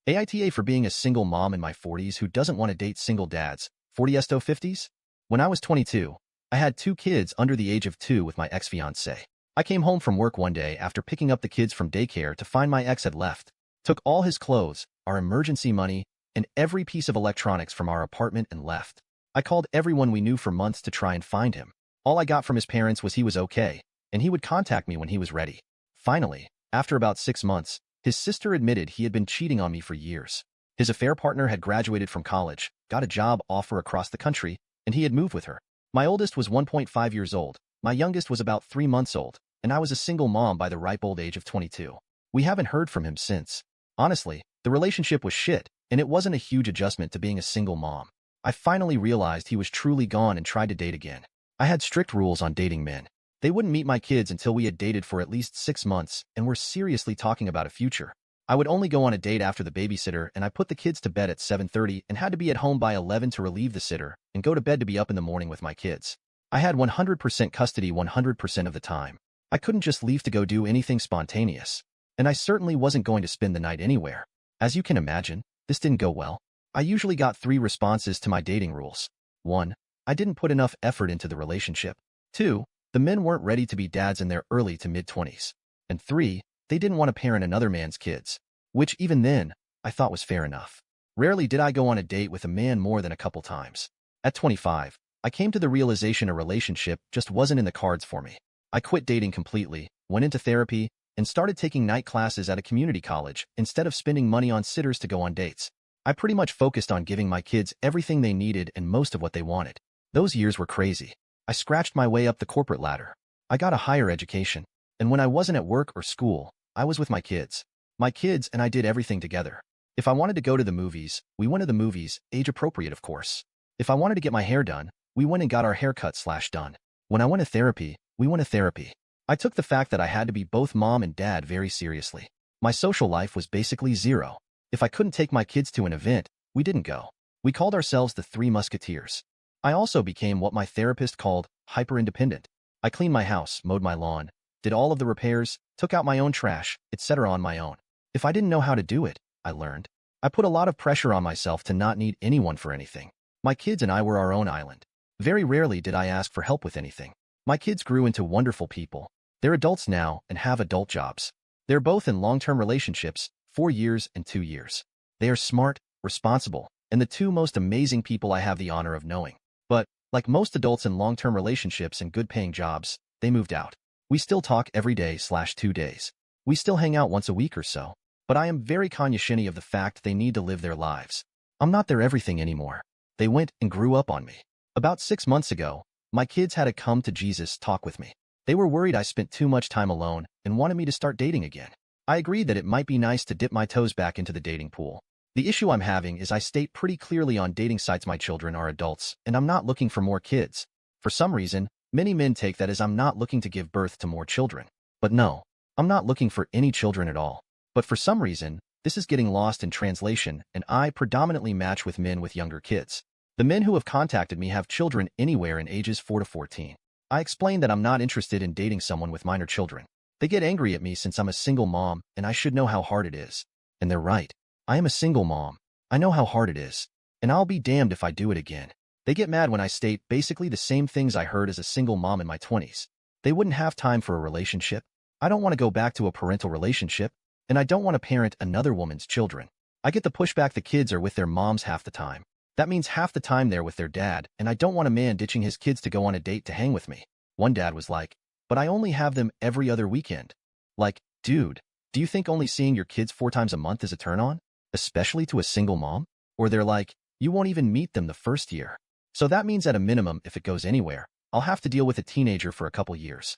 AITA for being a single mom in my 40s who doesn't want to date single dads. 40s-50s? When I was 22, I had 2 kids under the age of 2 with my ex-fiancée. I came home from work one day after picking up the kids from daycare to find my ex had left, took all his clothes, our emergency money, and every piece of electronics from our apartment and left. I called everyone we knew for months to try and find him. All I got from his parents was he was okay, and he would contact me when he was ready. Finally, after about 6 months, his sister admitted he had been cheating on me for years. His affair partner had graduated from college, got a job offer across the country, and he had moved with her. My oldest was 1.5 years old, my youngest was about 3 months old, and I was a single mom by the ripe old age of 22. We haven't heard from him since. Honestly, the relationship was shit, and it wasn't a huge adjustment to being a single mom. I finally realized he was truly gone and tried to date again. I had strict rules on dating men. They wouldn't meet my kids until we had dated for at least 6 months and were seriously talking about a future. I would only go on a date after the babysitter, and I put the kids to bed at 7:30 and had to be at home by 11 to relieve the sitter and go to bed to be up in the morning with my kids. I had 100% custody 100% of the time. I couldn't just leave to go do anything spontaneous. And I certainly wasn't going to spend the night anywhere. As you can imagine, this didn't go well. I usually got 3 responses to my dating rules. 1. I didn't put enough effort into the relationship. 2. The men weren't ready to be dads in their early to mid-20s. And 3. They didn't want to parent another man's kids. Which, even then, I thought was fair enough. Rarely did I go on a date with a man more than a couple times. At 25, I came to the realization a relationship just wasn't in the cards for me. I quit dating completely, went into therapy, and started taking night classes at a community college instead of spending money on sitters to go on dates. I pretty much focused on giving my kids everything they needed and most of what they wanted. Those years were crazy. I scratched my way up the corporate ladder. I got a higher education. And when I wasn't at work or school, I was with my kids. My kids and I did everything together. If I wanted to go to the movies, we went to the movies, age appropriate of course. If I wanted to get my hair done, we went and got our haircut/done. When I went to therapy, we went to therapy. I took the fact that I had to be both mom and dad very seriously. My social life was basically zero. If I couldn't take my kids to an event, we didn't go. We called ourselves the Three Musketeers. I also became what my therapist called hyper-independent. I cleaned my house, mowed my lawn, did all of the repairs, took out my own trash, etc. on my own. If I didn't know how to do it, I learned. I put a lot of pressure on myself to not need anyone for anything. My kids and I were our own island. Very rarely did I ask for help with anything. My kids grew into wonderful people. They're adults now and have adult jobs. They're both in long-term relationships, 4 years and 2 years. They are smart, responsible, and the 2 most amazing people I have the honor of knowing. But, like most adults in long-term relationships and good-paying jobs, they moved out. We still talk every day/2 days. We still hang out once a week or so. But I am very conscious of the fact they need to live their lives. I'm not their everything anymore. They went and grew up on me. About 6 months ago, my kids had a come-to-Jesus talk with me. They were worried I spent too much time alone and wanted me to start dating again. I agreed that it might be nice to dip my toes back into the dating pool. The issue I'm having is I state pretty clearly on dating sites my children are adults and I'm not looking for more kids. For some reason, many men take that as I'm not looking to give birth to more children. But no, I'm not looking for any children at all. But for some reason, this is getting lost in translation and I predominantly match with men with younger kids. The men who have contacted me have children anywhere in ages 4 to 14. I explained that I'm not interested in dating someone with minor children. They get angry at me since I'm a single mom and I should know how hard it is. And they're right. I am a single mom. I know how hard it is. And I'll be damned if I do it again. They get mad when I state basically the same things I heard as a single mom in my 20s. They wouldn't have time for a relationship. I don't want to go back to a parental relationship. And I don't want to parent another woman's children. I get the pushback the kids are with their moms half the time. That means half the time they're with their dad, and I don't want a man ditching his kids to go on a date to hang with me. One dad was like, but I only have them every other weekend. Like, dude, do you think only seeing your kids 4 times a month is a turn-on? Especially to a single mom? Or they're like, you won't even meet them the first year. So that means at a minimum, if it goes anywhere, I'll have to deal with a teenager for a couple years.